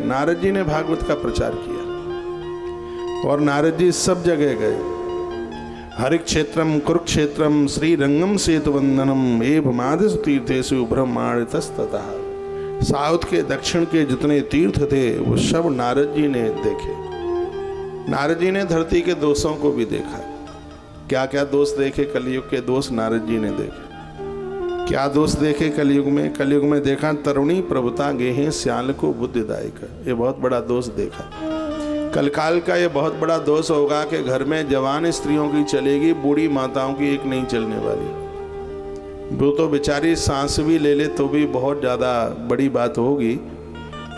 नारद जी ने भागवत का प्रचार किया और नारद जी सब जगह गए। हरिक क्षेत्रम कुरुक्षेत्रम श्रीरंगम सेतुवंदनम एवमादिस तीर्थेषु ब्रह्मांडतस्ततः। साउथ के दक्षिण के जितने तीर्थ थे वो सब नारद जी ने देखे। नारद जी ने धरती के दोषों को भी देखा। क्या क्या दोष देखे? कलयुग के दोष नारद जी ने देखे। क्या दोष देखे कलयुग में? कलयुग में देखा तरुणी प्रभुता गेहे श्याल को बुद्धिदायक। ये बहुत बड़ा दोष देखा। कलकाल का ये बहुत बड़ा दोष होगा कि घर में जवान स्त्रियों की चलेगी, बूढ़ी माताओं की एक नहीं चलने वाली। वो तो बेचारी सांस भी ले ले तो भी बहुत ज़्यादा बड़ी बात होगी।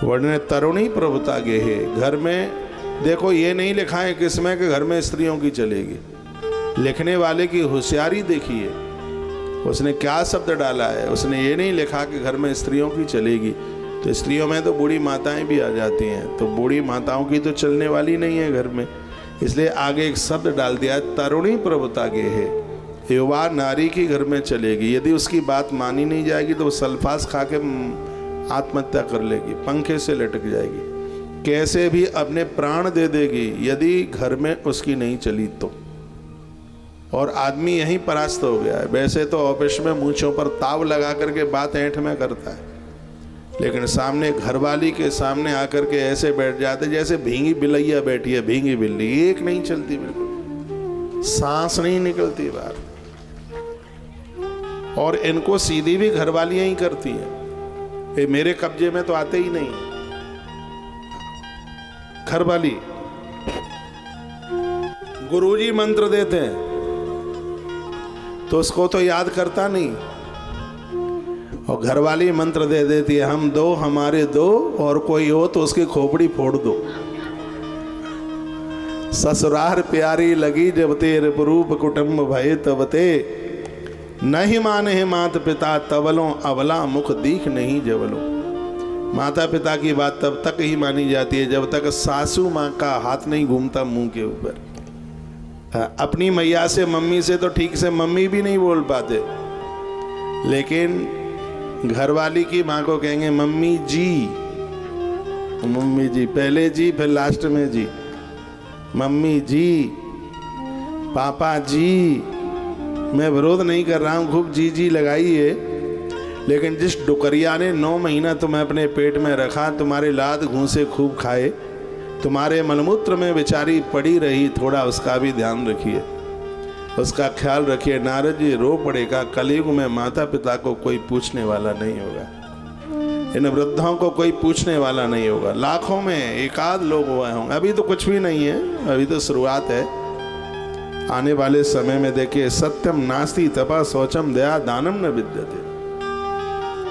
वर्णन तरुणी प्रभुता गेहे। घर में देखो ये नहीं लिखा है किसमें कि घर में स्त्रियों की चलेगी। लिखने वाले की होशियारी देखिए, उसने क्या शब्द डाला है। उसने ये नहीं लिखा कि घर में स्त्रियों की चलेगी, तो स्त्रियों में तो बूढ़ी माताएं भी आ जाती हैं, तो बूढ़ी माताओं की तो चलने वाली नहीं है घर में। इसलिए आगे एक शब्द डाल दिया, तरुणी प्रभुता गेहे। युवा नारी की घर में चलेगी। यदि उसकी बात मानी नहीं जाएगी तो वो सल्फास खा के आत्महत्या कर लेगी, पंखे से लटक जाएगी, कैसे भी अपने प्राण दे देगी यदि घर में उसकी नहीं चली तो। और आदमी यहीं परास्त हो गया है। वैसे तो ऑफिस में मूंछों पर ताव लगा करके बात ऐंठ में करता है, लेकिन सामने घरवाली के सामने आकर के ऐसे बैठ जाते जैसे भींगी बिलैया बैठी है, भींगी बिल्ली, एक नहीं चलती, बिल्कुल सांस नहीं निकलती बाहर। और इनको सीधी भी घरवालियां ही करती हैं। ये मेरे कब्जे में तो आते ही नहीं घरवाली। गुरुजी मंत्र देते हैं तो उसको तो याद करता नहीं, और घरवाली मंत्र दे देती है, हम दो हमारे दो, और कोई हो तो उसकी खोपड़ी फोड़ दो। ससुरार प्यारी लगी जब तेरे रूप कुटुंब भय तबते, नहीं माने माता पिता तवलों अवला मुख दीख नहीं जवलो। माता पिता की बात तब तक ही मानी जाती है जब तक सासू माँ का हाथ नहीं घूमता मुंह के ऊपर। अपनी मैया से, मम्मी से तो ठीक से मम्मी भी नहीं बोल पाते, लेकिन घरवाली की माँ को कहेंगे मम्मी जी, मम्मी जी, पहले जी फिर लास्ट में जी, मम्मी जी, पापा जी। मैं विरोध नहीं कर रहा हूँ, खूब जी जी लगाइए, लेकिन जिस डुकरिया ने 9 महीना तुम्हें अपने पेट में रखा, तुम्हारे लाद घूंसे खूब खाए, तुम्हारे मलमूत्र में बेचारी पड़ी रही, थोड़ा उसका भी ध्यान रखिए, उसका ख्याल रखिए। नारद जी रो पड़ेगा। कलयुग में माता पिता को कोई पूछने वाला नहीं होगा, इन वृद्धों को कोई पूछने वाला नहीं होगा। लाखों में एकाध लोग हुए होंगे, अभी तो कुछ भी नहीं है, अभी तो शुरुआत है। आने वाले समय में देखिए, सत्यम नास्ति तपा शौचम दया दानम न विद्यते।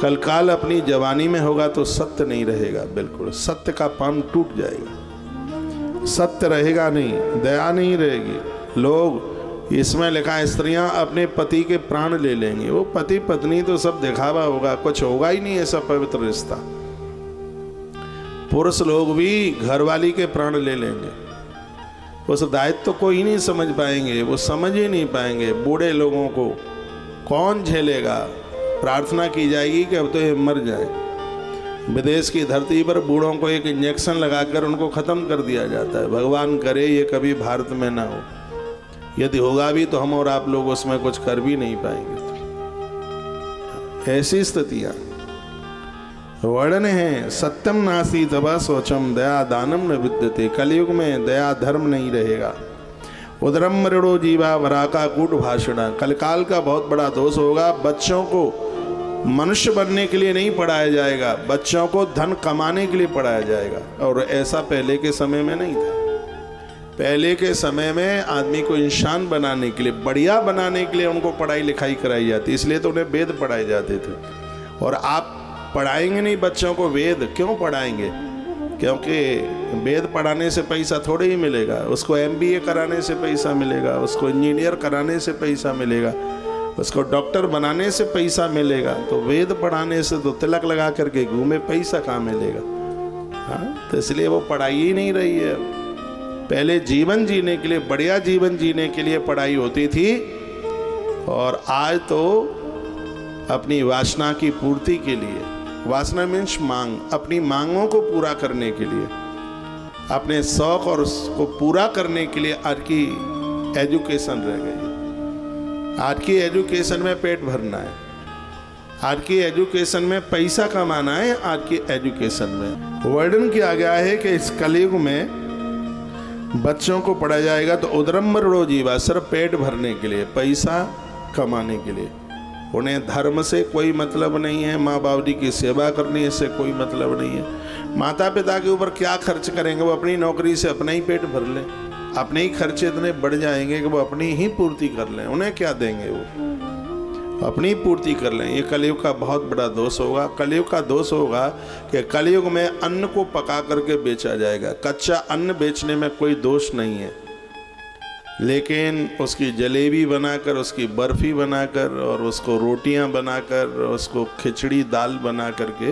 कल काल अपनी जवानी में होगा तो सत्य नहीं रहेगा, बिल्कुल सत्य का पाम टूट जाएगा, सत्य रहेगा नहीं, दया नहीं रहेगी। लोग, इसमें लिखा है स्त्रियां अपने पति के प्राण ले लेंगी। वो पति पत्नी तो सब दिखावा होगा, कुछ होगा ही नहीं ऐसा पवित्र रिश्ता। पुरुष लोग भी घरवाली के प्राण ले लेंगे, उस दायित्व को ही नहीं समझ पाएंगे, वो समझ ही नहीं पाएंगे। बूढ़े लोगों को कौन झेलेगा? प्रार्थना की जाएगी कि अब तो ये मर जाए। विदेश की धरती पर बूढ़ों को एक इंजेक्शन लगाकर उनको ख़त्म कर दिया जाता है। भगवान करे ये कभी भारत में ना हो, यदि होगा भी तो हम और आप लोग उसमें कुछ कर भी नहीं पाएंगे। ऐसी स्थितियां वर्णन है। सत्यम नास्ति तवा शौचम दया दानम न विद्यते। कलयुग में दया धर्म नहीं रहेगा। उदरम मृणो जीवा वराका कूट भाषणा। कलकाल का बहुत बड़ा दोष होगा। बच्चों को मनुष्य बनने के लिए नहीं पढ़ाया जाएगा, बच्चों को धन कमाने के लिए पढ़ाया जाएगा। और ऐसा पहले के समय में नहीं था। पहले के समय में आदमी को इंसान बनाने के लिए, बढ़िया बनाने के लिए उनको पढ़ाई लिखाई कराई जाती, इसलिए तो उन्हें वेद पढ़ाए जाते थे। और आप पढ़ाएंगे नहीं बच्चों को वेद, क्यों पढ़ाएंगे? क्योंकि वेद पढ़ाने से पैसा थोड़े ही मिलेगा, उसको MBA कराने से पैसा मिलेगा, उसको इंजीनियर कराने से पैसा मिलेगा, उसको डॉक्टर बनाने से पैसा मिलेगा। तो वेद पढ़ाने से तो तिलक लगा करके घूमे, पैसा कहाँ मिलेगा? हाँ, तो इसलिए वो पढ़ाई ही नहीं रही है। पहले जीवन जीने के लिए, बढ़िया जीवन जीने के लिए पढ़ाई होती थी, और आज तो अपनी वासना की पूर्ति के लिए, वासना मीन्स मांग, अपनी मांगों को पूरा करने के लिए, अपने शौक और उसको पूरा करने के लिए आज की एजुकेशन रह गई। आज की एजुकेशन में पेट भरना है, आज की एजुकेशन में पैसा कमाना है। आज की एजुकेशन में वर्णन किया गया है कि इस कलयुग में बच्चों को पढ़ा जाएगा तो उदरम्बर जीवा, सिर्फ पेट भरने के लिए, पैसा कमाने के लिए। उन्हें धर्म से कोई मतलब नहीं है, माँ बाप जी की सेवा करने से कोई मतलब नहीं है। माता पिता के ऊपर क्या खर्च करेंगे, वो अपनी नौकरी से अपना ही पेट भर लें, अपने ही खर्चे इतने बढ़ जाएंगे कि वो अपनी ही पूर्ति कर लें। उन्हें क्या देंगे, वो अपनी पूर्ति कर लें। ये कलयुग का बहुत बड़ा दोष होगा। कलयुग का दोष होगा कि कलयुग में अन्न को पका करके बेचा जाएगा। कच्चा अन्न बेचने में कोई दोष नहीं है, लेकिन उसकी जलेबी बनाकर, उसकी बर्फ़ी बनाकर और उसको रोटियां बनाकर, उसको खिचड़ी दाल बना करके,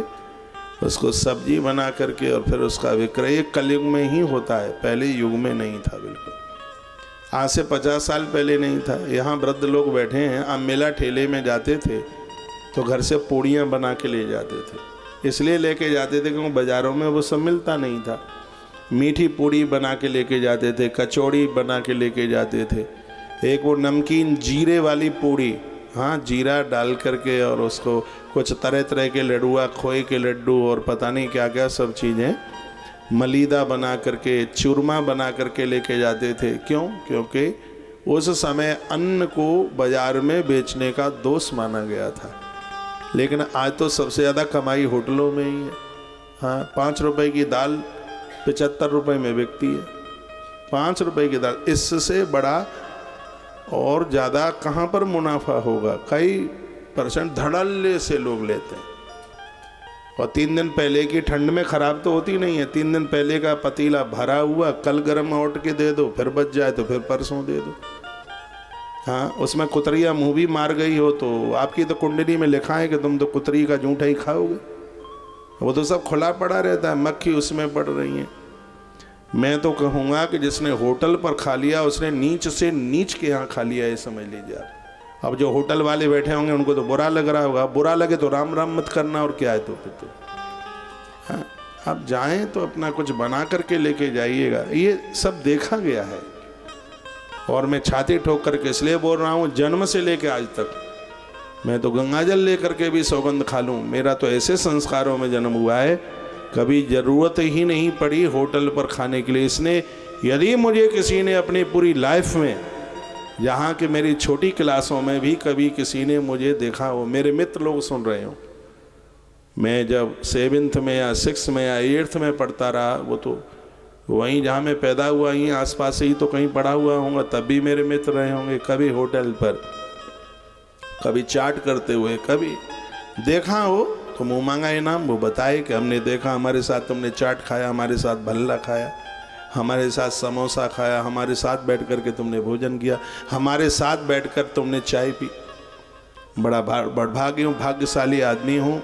उसको सब्जी बना करके और फिर उसका विक्रय कलयुग में ही होता है। पहले युग में नहीं था, बिल्कुल आज से 50 साल पहले नहीं था। यहाँ वृद्ध लोग बैठे हैं, आप मेला ठेले में जाते थे तो घर से पूड़ियाँ बना के ले जाते थे। इसलिए लेके जाते थे क्योंकि बाज़ारों में वो सब मिलता नहीं था। मीठी पूड़ी बना के लेके जाते थे, कचौड़ी बना के लेके जाते थे। एक वो नमकीन जीरे वाली पूड़ी, हाँ जीरा डाल करके, और उसको कुछ तरह तरह के लड्डुआ, खोए के लड्डू और पता नहीं क्या क्या सब चीज़ें, मलीदा बना करके, चूरमा बना करके लेके जाते थे। क्यों? क्योंकि उस समय अन्न को बाज़ार में बेचने का दोष माना गया था। लेकिन आज तो सबसे ज़्यादा कमाई होटलों में ही है। हाँ, 5 रुपए की दाल 75 रुपए में बिकती है। 5 रुपए की दाल, इससे बड़ा और ज़्यादा कहाँ पर मुनाफा होगा? कई % धड़ल्ले से लोग लेते हैं। और 3 दिन पहले की ठंड में ख़राब तो होती नहीं है। 3 दिन पहले का पतीला भरा हुआ, कल गर्म उठ के दे दो, फिर बच जाए तो फिर परसों दे दो। हाँ, उसमें कुतरिया मुँह भी मार गई हो तो आपकी तो कुंडली में लिखा है कि तुम तो कुतरी का जूठा ही खाओगे। वो तो सब खुला पड़ा रहता है, मक्खी उसमें पड़ रही है। मैं तो कहूँगा कि जिसने होटल पर खा लिया उसने नीच से नीच के यहाँ खा लिया, ये समझ लीजिए आप। अब जो होटल वाले बैठे होंगे उनको तो बुरा लग रहा होगा। बुरा लगे तो राम राम मत करना, और क्या है तो फिर तो। हाँ, आप जाएं तो अपना कुछ बना करके लेके जाइएगा। ये सब देखा गया है। और मैं छाती ठोक करके इसलिए बोल रहा हूँ, जन्म से लेके आज तक मैं तो गंगाजल लेकर के भी सौगंध खा लूँ। मेरा तो ऐसे संस्कारों में जन्म हुआ है, कभी ज़रूरत ही नहीं पड़ी होटल पर खाने के लिए। इसने यदि मुझे किसी ने अपनी पूरी लाइफ में, यहाँ के मेरी छोटी क्लासों में भी कभी किसी ने मुझे देखा हो, मेरे मित्र लोग सुन रहे हो, मैं जब 7th में या 6th में या 8th में पढ़ता रहा, वो तो वहीं जहाँ मैं पैदा हुआ ही आसपास ही तो कहीं पढ़ा हुआ होगा, तब भी मेरे मित्र रहे होंगे। कभी होटल पर, कभी चाट करते हुए, कभी देखा हो तो मुँह मांगा इनाम वो बताए कि हमने देखा, हमारे साथ तुमने चाट खाया, हमारे साथ भल्ला खाया, हमारे साथ समोसा खाया, हमारे साथ बैठ कर के तुमने भोजन किया, हमारे साथ बैठकर तुमने चाय पी। बड़ा भाग्यशाली आदमी हूँ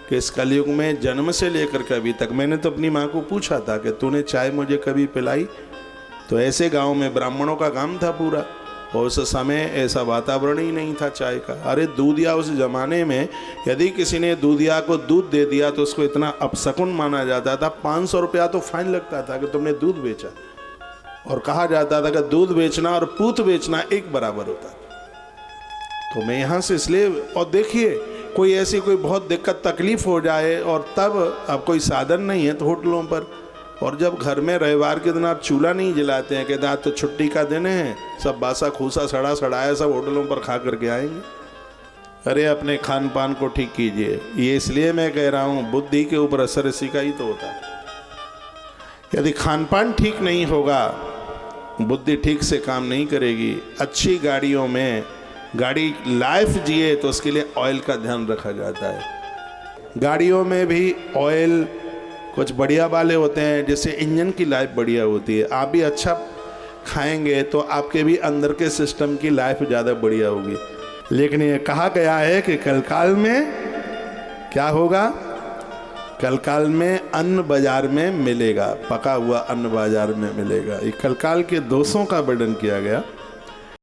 कि इस कलयुग में जन्म से लेकर के अभी तक, मैंने तो अपनी माँ को पूछा था कि तूने चाय मुझे कभी पिलाई? तो ऐसे गांव में ब्राह्मणों का काम था पूरा, और उस समय ऐसा वातावरण ही नहीं था चाय का। अरे दूधिया, उस ज़माने में यदि किसी ने दूधिया को दूध दे दिया तो उसको इतना अपशकुन माना जाता था, 500 रुपया तो फाइन लगता था कि तुमने दूध बेचा। और कहा जाता था कि दूध बेचना और पूत बेचना एक बराबर होता। तो मैं यहाँ से इसलिए, और देखिए कोई ऐसी कोई बहुत दिक्कत तकलीफ हो जाए और तब अब कोई साधन नहीं है तो होटलों पर, और जब घर में रविवार के दिन आप चूल्हा नहीं जलाते हैं कि आज तो छुट्टी का दिन है, सब बासा खूसा सड़ा सड़ाया सब होटलों पर खा करके आएंगे। अरे अपने खान पान को ठीक कीजिए। ये इसलिए मैं कह रहा हूँ, बुद्धि के ऊपर असर इसी का ही तो होता है। यदि खान पान ठीक नहीं होगा, बुद्धि ठीक से काम नहीं करेगी। अच्छी गाड़ियों में गाड़ी लाइफ जिए तो उसके लिए ऑयल का ध्यान रखा जाता है। गाड़ियों में भी ऑयल कुछ बढ़िया वाले होते हैं, जिससे इंजन की लाइफ बढ़िया होती है। आप भी अच्छा खाएंगे तो आपके भी अंदर के सिस्टम की लाइफ ज़्यादा बढ़िया होगी। लेकिन ये कहा गया है कि कलकाल में क्या होगा? कलकाल में अन्न बाजार में मिलेगा, पका हुआ अन्न बाजार में मिलेगा। ये कलकाल के दोषों का वर्णन किया गया।